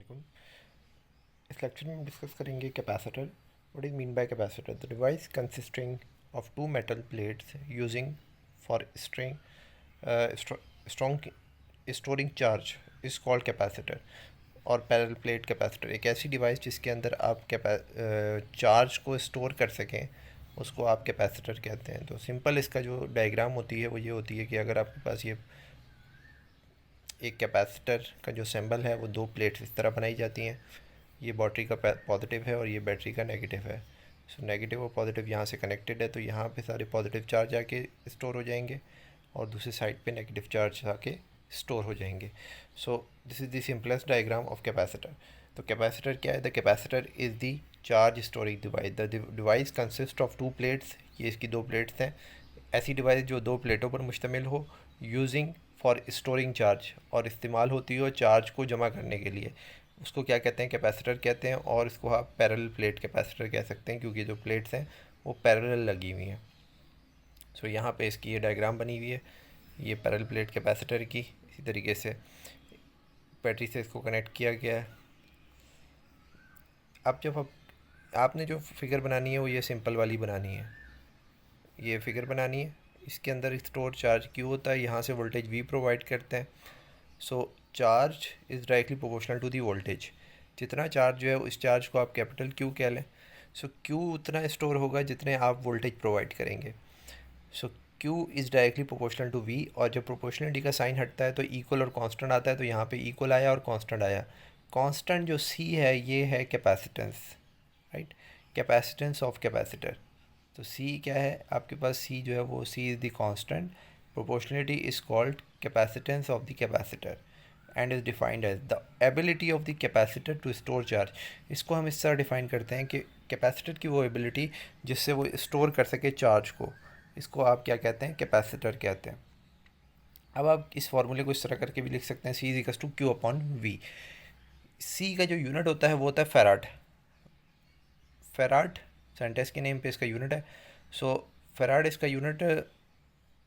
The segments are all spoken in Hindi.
वालेकुम। इस लेक्चर में हम डिस्कस करेंगे capacitor. What is mean by capacitor? The device consisting of two metal plates using for strong storing charge is called capacitor. और पैरेलल प्लेट कैपेसिटर एक ऐसी डिवाइस जिसके अंदर आप चार्ज को स्टोर कर सकें, उसको आप कैपेसिटर कहते हैं। तो सिंपल इसका जो डायग्राम होती है वो ये होती है कि अगर आपके पास ये एक कैपेसिटर का जो सिंबल है वो दो प्लेट्स इस तरह बनाई जाती हैं। ये बैटरी का पॉजिटिव है और ये बैटरी का नेगेटिव है। सो नेगेटिव और पॉजिटिव यहाँ से कनेक्टेड है, तो यहाँ पे सारे पॉजिटिव चार्ज आके स्टोर हो जाएंगे और दूसरी साइड पे नेगेटिव चार्ज आके स्टोर हो जाएंगे। So this is the simplest diagram of capacitor. तो कैपेसिटर क्या है? The capacitor is the charge storing device. The device consist of to plates. ये इसकी दो प्लेट्स हैं। ऐसी डिवाइस जो दो प्लेटों पर मुश्तमिल हो, यूजिंग फॉर स्टोरिंग चार्ज, और इस्तेमाल होती हो चार्ज को जमा करने के लिए, उसको क्या कहते हैं? कैपेसिटर कहते हैं। और इसको आप पैरेलल प्लेट कैपेसिटर कह सकते हैं क्योंकि जो प्लेट्स हैं वो पैरेलल लगी हुई हैं। सो यहाँ पे इसकी ये डायग्राम बनी हुई है, ये पैरेलल प्लेट कैपेसिटर की। इसी तरीके से बैटरी से इसको कनेक्ट किया गया है। अब जब आपने जो फिगर बनानी है वो ये सिंपल वाली बनानी है, ये फिगर बनानी है। इसके अंदर स्टोर चार्ज क्यू होता है, यहाँ से वोल्टेज वी प्रोवाइड करते हैं। So charge is directly proportional to the voltage. जितना चार्ज जो है उस चार्ज को आप कैपिटल क्यू कह लें। सो क्यू उतना स्टोर होगा जितने आप वोल्टेज प्रोवाइड करेंगे। So Q is directly proportional to V, और जब प्रोपोर्शनलिटी का साइन हटता है तो इक्वल और कांस्टेंट आता है। तो यहाँ पे इक्वल आया और कांस्टेंट आया। कांस्टेंट जो सी है ये है capacitance, right? Capacitance of capacitor. तो सी क्या है आपके पास? सी जो है वो C is the constant. Proportionality is called capacitance of the capacitor and is defined as the ability of the capacitor to store charge. इसको हम इस तरह डिफाइन करते हैं कि कैपेसिटर की वो एबिलिटी जिससे वो स्टोर कर सके चार्ज को, इसको आप क्या कहते हैं? कैपेसिटर कहते हैं। अब आप इस फॉर्मूले को इस तरह करके भी लिख सकते हैं, C is equal to Q upon V. C का जो यूनिट होता है वो होता है फेराड। फेराड सेंटेंस के नेम पे इसका यूनिट है। सो फेराड इसका यूनिट,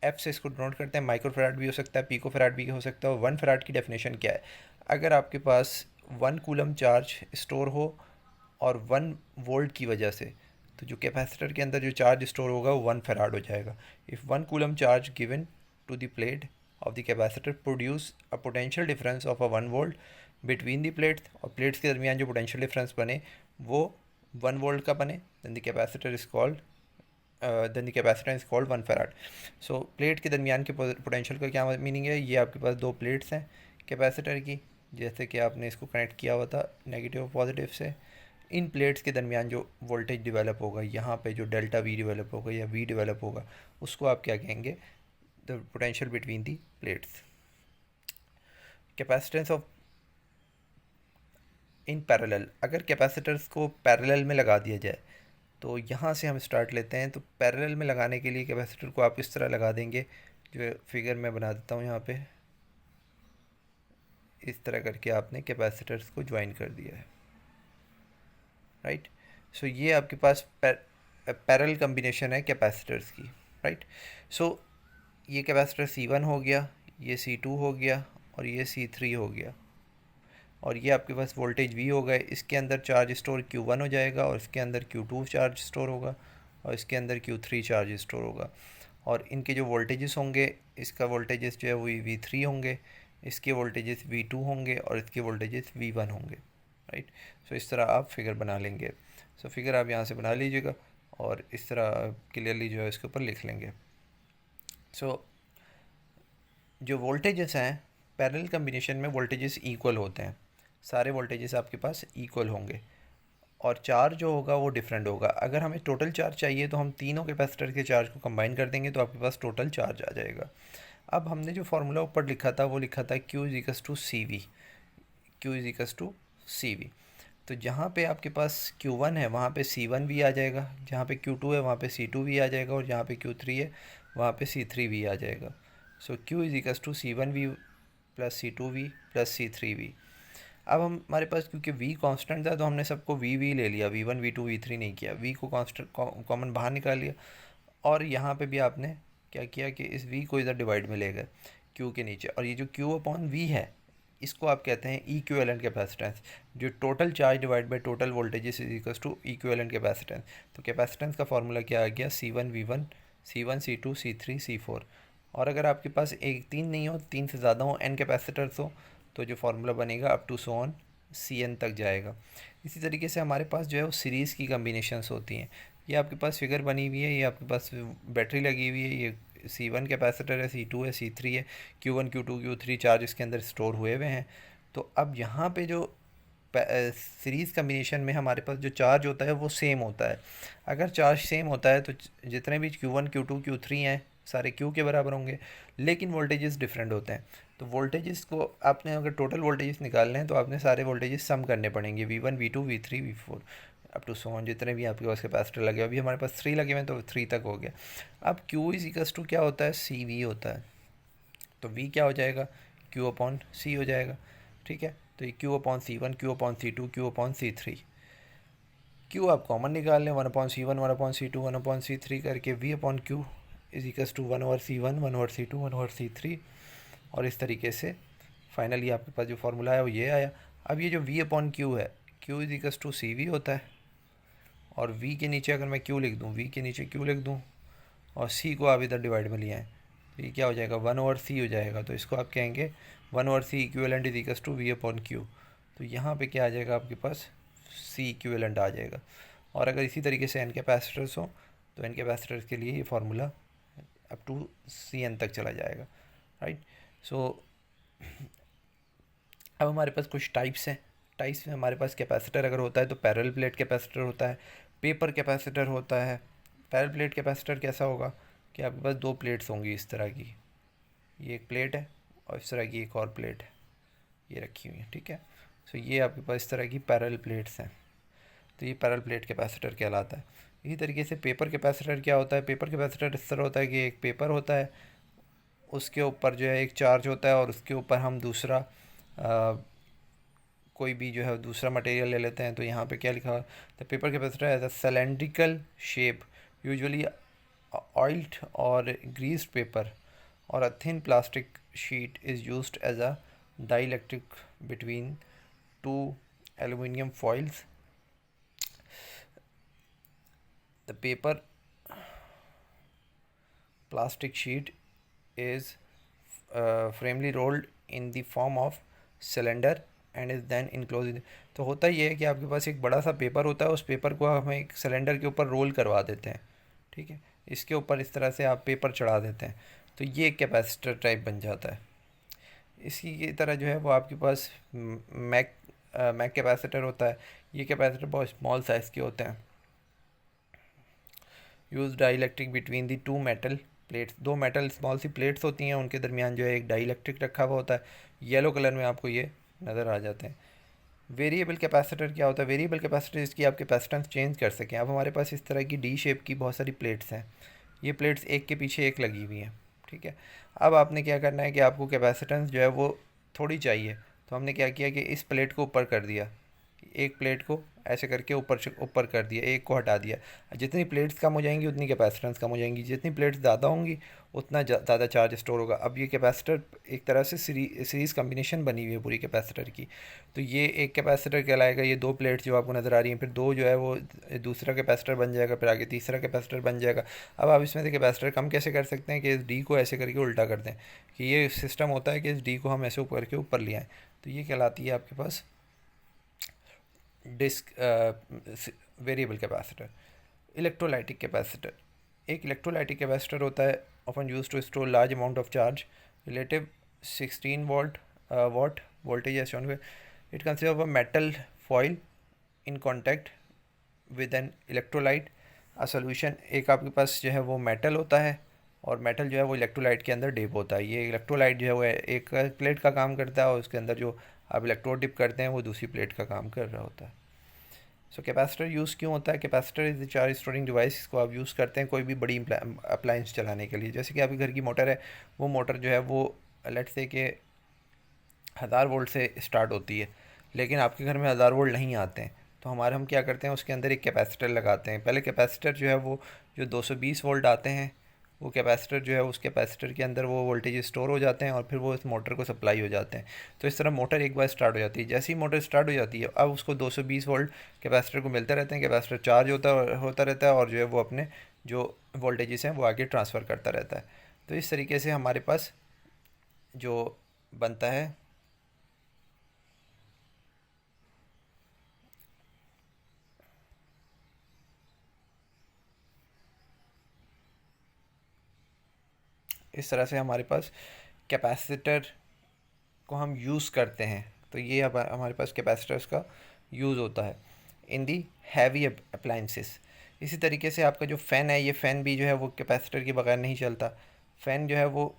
एफ से इसको डिनोट करते हैं। माइक्रो फेराड भी हो सकता है, पीको फेराड भी हो सकता है। और वन फेराड की डेफिनेशन क्या है? अगर आपके पास 1 कूलम चार्ज स्टोर हो और 1 वोल्ट की वजह से, तो जो कैपेसिटर के अंदर जो चार्ज स्टोर होगा वो 1 फेराड हो जाएगा। If 1 coulomb charge given to the plate of the capacitor produce a potential difference of a 1 volt between the plates, और प्लेट्स के दरमियान जो पोटेंशियल डिफरेंस बने वो 1 वोल्ट का बने, then the capacitor is called then the capacitor is called 1 farad. So plate के दरमियान के पोटेंशियल का क्या मीनिंग है? ये आपके पास दो प्लेट्स हैं कैपेसिटर की, जैसे कि आपने इसको कनेक्ट किया हुआ था नेगेटिव और पॉजिटिव से। इन प्लेट्स के दरमियान जो वोल्टेज डेवलप होगा, यहाँ पे जो डेल्टा वी डेवलप होगा या वी डेवलप होगा, उसको आप क्या कहेंगे? The potential between the plates. Capacitance of in parallel, अगर कैपेसिटर्स को पैरेलल में लगा दिया जाए, तो यहाँ से हम स्टार्ट लेते हैं। तो पैरेलल में लगाने के लिए कैपेसिटर को आप इस तरह लगा देंगे, जो फिगर मैं बना देता हूँ यहाँ पे। इस तरह करके आपने कैपेसिटर्स को ज्वाइन कर दिया है, राइट? सो ये आपके पास पैरेलल कम्बिनेशन है कैपेसिटर्स की, राइट? सो ये कैपेसिटर C1 हो गया, ये C2 हो गया और ये C3 हो गया, और ये आपके पास वोल्टेज V हो गए। इसके अंदर चार्ज स्टोर Q1 हो जाएगा, और इसके अंदर Q2 चार्ज स्टोर होगा, और इसके अंदर Q3 चार्ज स्टोर होगा। और इनके जो वोल्टेजेस होंगे, इसका वोल्टेजेस जो है वो V3 होंगे, इसके वोल्टेजेस V2 होंगे, और इसके वोल्टेजेस V1 होंगे, राइट? सो इस तरह आप फिगर बना लेंगे। सो फिगर आप यहाँ से बना लीजिएगा और इस तरह क्लियरली जो है इसके ऊपर लिख लेंगे। सो जो वोल्टेजेस हैं पैरेलल कम्बिनेशन में, वोल्टेजेस इक्वल होते हैं, सारे वोल्टेजेस आपके पास इक्वल होंगे, और चार्ज जो होगा वो डिफरेंट होगा। अगर हमें टोटल चार्ज चाहिए तो हम तीनों कैपेसिटर के चार्ज को कंबाइन कर देंगे, तो आपके पास टोटल चार्ज आ जाएगा। अब हमने जो फार्मूला ऊपर लिखा था वो लिखा था Q is equals to C V. Q is equals to C V. तो जहाँ पे आपके पास Q1 है वहाँ पे C1 भी आ जाएगा, जहाँ पे Q2 है वहाँ पे C2 भी आ जाएगा, और जहाँ पे Q3 है वहाँ पे C3 भी आ जाएगा। So Q is equals to C1V plus C2V plus C3V। अब हमारे पास क्योंकि V कांस्टेंट था तो हमने सबको V ले लिया, V1 V2 V3 नहीं किया, V को कांस्टेंट कॉमन बाहर निकाल लिया। और यहाँ पे भी आपने क्या किया कि इस V को इधर डिवाइड में ले गए Q के नीचे, और ये जो Q अपॉन V है इसको आप कहते हैं इक्विवेलेंट कैपेसिटेंस। जो total charge divide by total voltages is equal to equivalent capacitance. तो कैपेसिटेंस का फॉर्मूला क्या आ गया, C1V1 C1 C2 C3 C4। और अगर आपके पास एक तीन नहीं हो, तीन से ज़्यादा हो, n कैपेसिटर्स हो, तो जो फार्मूला बनेगा up to so on Cn तक जाएगा। इसी तरीके से हमारे पास जो है वो सीरीज़ की कम्बिनेशंस होती हैं। ये आपके पास फिगर बनी हुई है, ये आपके पास बैटरी लगी हुई है, ये C1 कैपेसिटर है, C2 है, C3 है, Q1 Q2 Q3 चार्ज इसके अंदर स्टोर हुए हुए हैं। तो अब यहाँ पे जो सीरीज़ कम्बिनेशन में हमारे पास जो चार्ज होता है वो सेम होता है। अगर चार्ज सेम होता है तो जितने भी Q1 Q2 Q3 हैं सारे Q के बराबर होंगे, लेकिन वोल्टेजेस डिफरेंट होते हैं। तो वोल्टेजेस को आपने अगर टोटल वोल्टेजेस निकालने हैं तो आपने सारे वोल्टेजेस सम करने पड़ेंगे, V1 V2 V3 V4 up to so on, जितने भी आपके पास कैपेसिटर लगे। अभी हमारे पास 3 लगे हुए हैं तो 3 तक हो गया। अब Q इज इक्वल्स टू क्या होता है, CV होता है। तो V क्या हो जाएगा, Q अपॉन C हो जाएगा। ठीक है, तो ये Q upon C1 Q upon C2 Q upon C3। Q आप कॉमन निकाल लें, 1/C1 1/C2 1/C3 करके V upon Q is equals to 1/C1 1/C2 1/C3। और इस तरीके से फाइनली आपके पास जो फार्मूला है वो ये आया। अब ये जो V अपॉन Q है, Q is equals to CV होता है। और V के नीचे अगर मैं Q लिख दूँ, V के नीचे Q लिख दूँ, और C को आप इधर डिवाइड में लिया है, तो ये क्या हो जाएगा, 1/C हो जाएगा। तो इसको आप कहेंगे 1/C equivalent is equals to V upon Q। तो यहाँ पे क्या आ जाएगा आपके पास, C इक्विवेलेंट आ जाएगा। और अगर इसी तरीके से n कैपेसिटर्स हो तो n कैपेसिटर्स के लिए ये फार्मूला अप टू Cn तक चला जाएगा, राइट। सो अब हमारे पास कुछ टाइप्स हैं। टाइप्स में हमारे पास कैपेसिटर अगर होता है तो पैरेलल प्लेट कैपेसिटर होता है, पेपर कैपेसिटर होता है। पैरेलल प्लेट कैपेसिटर कैसा होगा कि आपके पास दो प्लेट्स होंगी इस तरह की, ये एक प्लेट है और इस तरह की एक और प्लेट है, ये रखी हुई है, ठीक है। सो ये आपके पास इस तरह की पैरेलल प्लेट्स हैं, तो ये पैरेलल प्लेट कैपेसिटर कहलाता है। इसी तरीके से पेपर कैपेसिटर क्या होता है, पेपर कैपेसिटर इस तरह होता है कि एक पेपर होता है, उसके ऊपर जो है एक चार्ज होता है और उसके ऊपर हम दूसरा कोई भी जो है दूसरा मटेरियल ले लेते हैं। तो यहाँ पे क्या लिखा है, the paper capacitor as a cylindrical shape usually oiled और ग्रीस्ड पेपर और a thin plastic sheet is used as a dielectric between two aluminium foils. The paper plastic sheet is firmly rolled in the form of cylinder and is then enclosed in। तो होता ये है कि आपके पास एक बड़ा सा पेपर होता है, उस पेपर को हम एक सिलेंडर के ऊपर रोल करवा देते हैं, ठीक है। इसके ऊपर इस तरह से आप पेपर चढ़ा देते हैं, तो ये एक कैपेसिटर टाइप बन जाता है। इसी की तरह जो है वो आपके पास मैक कैपेसिटर होता है। ये कैपेसिटर बहुत स्मॉल साइज़ के होते हैं। Use dielectric between the two metal plates, दो मेटल स्मॉल सी प्लेट्स होती हैं, उनके दरमियान जो है एक डाइलेक्ट्रिक रखा हुआ होता है। येलो कलर में आपको ये नज़र आ जाते हैं। वेरिएबल कैपेसिटर क्या होता है, वेरिएबल कैपेसिटर इसकी आप कैपेसिटेंस चेंज कर सकें। अब हमारे पास इस तरह की डी शेप की बहुत सारी प्लेट्स हैं, ये प्लेट्स एक के पीछे एक लगी हुई हैं, ठीक है। अब आपने क्या करना है कि आपको कैपेसिटेंस जो है वो थोड़ी चाहिए, तो हमने क्या किया कि इस प्लेट को ऊपर कर दिया, एक प्लेट को ऐसे करके ऊपर ऊपर कर दिया, एक को हटा दिया। जितनी प्लेट्स कम हो जाएंगी उतनी कैपेसिटेंस कम हो जाएंगी, जितनी प्लेट्स ज़्यादा होंगी उतना ज़्यादा चार्ज स्टोर होगा। अब ये कैपेसिटर एक तरह से सीरीज़ कम्बिनेशन बनी हुई है पूरी कैपेसिटर की। तो ये एक कैपेसिटर कहलाएगा, ये दो प्लेट्स जो आपको नज़र आ रही हैं, फिर दो जो है वो दूसरा कैपेसिटर बन जाएगा, फिर आगे तीसरा कैपेसिटर बन जाएगा। अब आप इसमें से कैपेसिटर कम कैसे कर सकते हैं कि इस डी को ऐसे करके उल्टा कर दें, कि ये सिस्टम होता है कि इस डी को हम ऐसे ऊपर करके ऊपर ले आएँ। तो ये कहलाती है आपके पास disc variable capacitor. Electrolytic capacitor, एक इलेक्ट्रोलाइटिक कैपेसिटर होता है often use to store large amount of charge relative 16 what voltage as shown. It consist of a metal foil in contact with an electrolyte a solution. एक आपके पास जो है वो मेटल होता है और मेटल जो है वो इलेक्ट्रोलाइट के अंदर डिप होता है। ये इलेक्ट्रोलाइट जो है वो एक प्लेट का काम करता है और उसके अंदर जो आप इलेक्ट्रोड डिप करते हैं वो दूसरी प्लेट का काम कर रहा होता है। सो कैपेसिटर यूज़ क्यों होता है, capacitor is the charge storing device को आप यूज़ करते हैं कोई भी बड़ी अप्लायंस चलाने के लिए। जैसे कि आपके घर की मोटर है, वो मोटर जो है वो लेट्स से कि 1000 वोल्ट से स्टार्ट होती है, लेकिन आपके घर में 1000 वोल्ट नहीं आते हैं, तो हम क्या करते हैं उसके अंदर एक कैपेसिटर लगाते हैं। पहले कैपेसिटर जो है वो जो 220 वोल्ट आते हैं वो कैपेसिटर जो है, उस कैपेसिटर के अंदर वो वोल्टेज स्टोर हो जाते हैं और फिर वो इस मोटर को सप्लाई हो जाते हैं। तो इस तरह मोटर एक बार स्टार्ट हो जाती है। जैसे ही मोटर स्टार्ट हो जाती है, अब उसको 220 वोल्ट कैपेसिटर को मिलते रहते हैं, कैपेसिटर चार्ज होता रहता है और जो है वो अपने जो वोल्टेजेस हैं वो आगे ट्रांसफ़र करता रहता है। तो इस तरीके से हमारे पास जो बनता है इस तरह से हमारे पास कैपेसिटर को हम यूज़ करते हैं। तो ये अब हमारे पास कैपेसिटर्स का यूज़ होता है इन दी हैवी अप्लाइंसेस। इसी तरीके से आपका जो फ़ैन है, ये फ़ैन भी जो है वो कैपेसिटर के बगैर नहीं चलता। फ़ैन जो है वो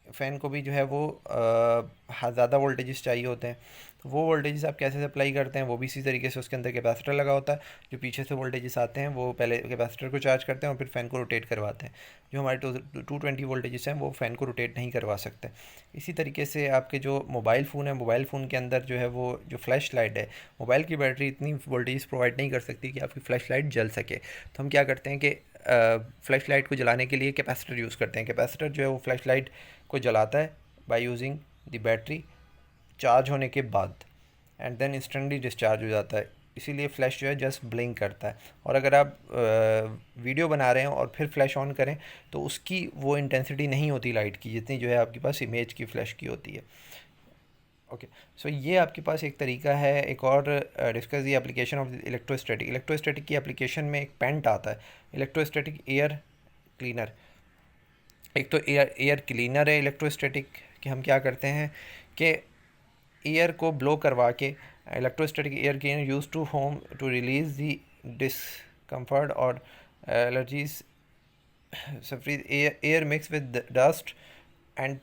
फ़ैन को भी जो है वो ज़्यादा वोल्टेजेस चाहिए होते हैं। तो वो वोल्टेजेस आप कैसे सप्लाई करते हैं, वो भी इसी तरीके से उसके अंदर कैपेसिटर लगा होता है। जो पीछे से वोल्टेजेस आते हैं वो पहले कैपेसिटर को चार्ज करते हैं और फिर फ़ैन को रोटेट करवाते हैं। जो हमारे 220 वोल्टेजेस हैं वो फ़ैन को रोटेट नहीं करवा सकते। इसी तरीके से आपके जो मोबाइल फ़ोन है, मोबाइल फ़ोन के अंदर जो है वो जो फ्लैश लाइट है, मोबाइल की बैटरी इतनी वोल्टेज प्रोवाइड नहीं कर सकती कि आपकी फ्लैश लाइट जल सके। तो हम क्या करते हैं कि फ्लैश लाइट को जलाने के लिए कैपेसिटर यूज़ करते हैं। कैपेसिटर जो है वो फ्लैश लाइट को जलाता है by using the battery charge होने के बाद, एंड देन इंस्टेंटली डिस्चार्ज हो जाता है। इसीलिए फ्लैश जो है जस्ट ब्लिंक करता है। और अगर आप वीडियो बना रहे हैं और फिर फ्लैश ऑन करें तो उसकी वो इंटेंसिटी नहीं होती लाइट की जितनी जो है आपके पास इमेज की फ्लैश की होती है। ओके, सो ये आपके पास एक तरीका है। एक और discuss the application of electrostatic. Electrostatic की एप्लीकेशन में एक पेंट आता है, इलेक्ट्रोस्टैटिक एयर क्लीनर। एक तो एयर क्लीनर है इलेक्ट्रोस्टैटिक, कि हम क्या करते हैं कि एयर को ब्लो करवा के, electrostatic air cleaner use to home to release the discomfort और allergies suffer air mix with dust and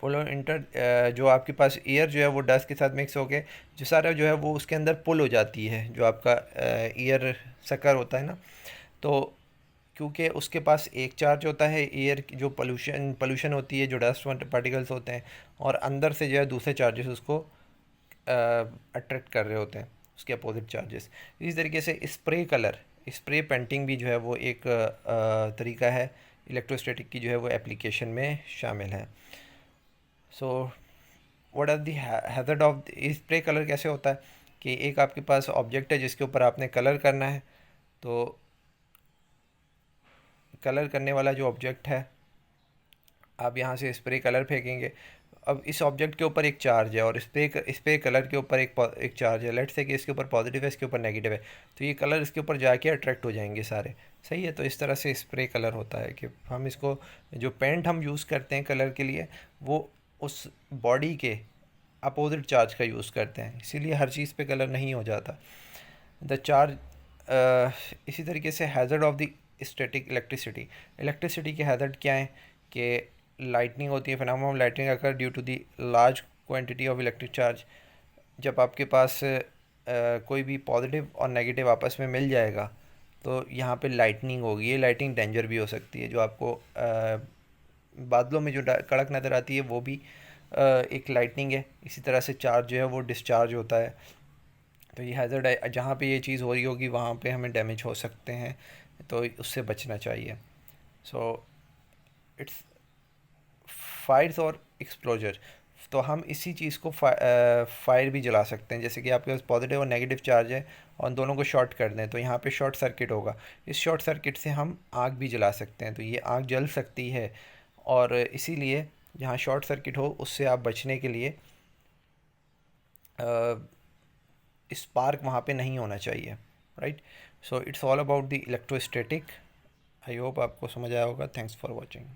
pollen enter. जो आपके पास एयर जो है वो डस्ट के साथ मिक्स हो के जो सारा जो है वो उसके अंदर पुल हो जाती है, जो आपका एयर सकर होता है ना। तो क्योंकि उसके पास एक चार्ज होता है एयर की, जो पोल्यूशन होती है, जो डस्ट पार्टिकल्स होते हैं, और अंदर से जो है दूसरे चार्जेस उसको अट्रैक्ट कर रहे होते हैं, उसके अपोजिट चार्जेस। इसी तरीके से स्प्रे पेंटिंग भी जो है वो एक तरीका है इलेक्ट्रोस्टैटिक की, जो है वो एप्लीकेशन में शामिल है। So what are the hazard of spray colour कैसे होता है कि एक आपके पास ऑब्जेक्ट है जिसके ऊपर आपने कलर करना है। तो कलर करने वाला जो ऑब्जेक्ट है, आप यहाँ से स्प्रे कलर फेंकेंगे। अब इस ऑब्जेक्ट के ऊपर एक चार्ज है और स्प्रे कलर के ऊपर एक चार्ज है। लेट्स से कि इसके ऊपर पॉजिटिव है, इसके ऊपर नेगेटिव है, तो ये कलर इसके ऊपर जाके अट्रैक्ट हो जाएंगे सारे। सही है। तो इस तरह से स्प्रे कलर होता है कि हम इसको, जो पेंट हम यूज़ करते हैं कलर के लिए, वो उस बॉडी के अपोजिट चार्ज का यूज़ करते हैं, इसीलिए हर चीज़ पे कलर नहीं हो जाता। द चार्ज इसी तरीके से hazard of the static electricity. Electricity के हैज़र्ड क्या हैं कि लाइटनिंग होती है, phenomena of lightning occur due to the large quantity of electric charge. जब आपके पास कोई भी पॉजिटिव और नेगेटिव आपस में मिल जाएगा तो यहाँ पे लाइटनिंग होगी। ये लाइटनिंग डेंजर भी हो सकती है। जो आपको बादलों में जो कड़क नज़र आती है वो भी एक लाइटनिंग है। इसी तरह से चार्ज जो है वो डिस्चार्ज होता है। तो ये हैज़र्ड है, जहाँ पे ये चीज़ हो रही होगी वहाँ पे हमें डैमेज हो सकते हैं, तो उससे बचना चाहिए। सो इट्स फायर्स और एक्सप्लोजर। तो हम इसी चीज़ को फायर भी जला सकते हैं। जैसे कि आपके पास पॉजिटिव और नेगेटिव चार्ज है और दोनों को शॉर्ट कर दें तो यहाँ पे शॉर्ट सर्किट होगा। इस शॉर्ट सर्किट से हम आग भी जला सकते हैं, तो ये आग जल सकती है। और इसीलिए जहाँ शॉर्ट सर्किट हो उससे आप बचने के लिए स्पार्क वहाँ पे नहीं होना चाहिए। Right. So it's all about the electrostatic. I hope आपको समझ आया होगा। Thanks for watching.